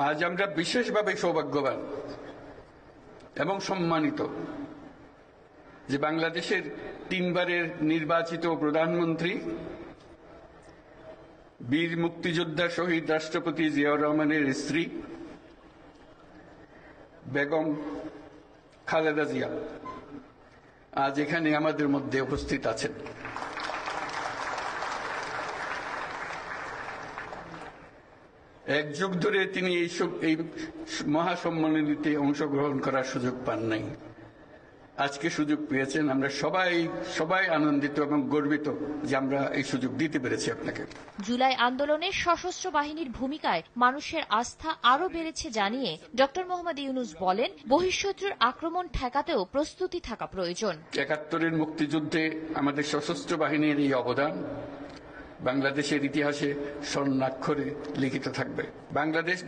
আজ আমরা বিশেষভাবে সৌভাগ্যবান এবং সম্মানিত যে বাংলাদেশের 3 বারের নির্বাচিত প্রধানমন্ত্রী বীর মুক্তিযোদ্ধা শহীদ রাষ্ট্রপতি জিয়াউর রহমানের স্ত্রী বেগম খালেদা জিয়া আজ এখানে আমাদের মধ্যে উপস্থিত আছেন। এক যুগ ধরে তিনি এই মহাসম্মেলনীতে অংশগ্রহণ করার সুযোগ পান নাই, আজকে সুযোগ পেয়েছেন। আমরা সবাই আনন্দিত এবং গর্বিত যে আমরা এই সুযোগ দিতে পেরেছি আপনাকে। জুলাই আন্দোলনে সশস্ত্র বাহিনীর ভূমিকায় মানুষের আস্থা আরো বেড়েছে জানিয়ে ডক্টর মোহাম্মদ ইউনূস বলেন, বহিঃশত্রুর আক্রমণ ঠেকাতেও প্রস্তুতি থাকা প্রয়োজন। ৭১-এর মুক্তিযুদ্ধে আমাদের সশস্ত্র বাহিনীর এই অবদান বাংলাদেশের ইতিহাসে স্বর্ণাক্ষরে লিখিত থাকবে। বাংলাদেশ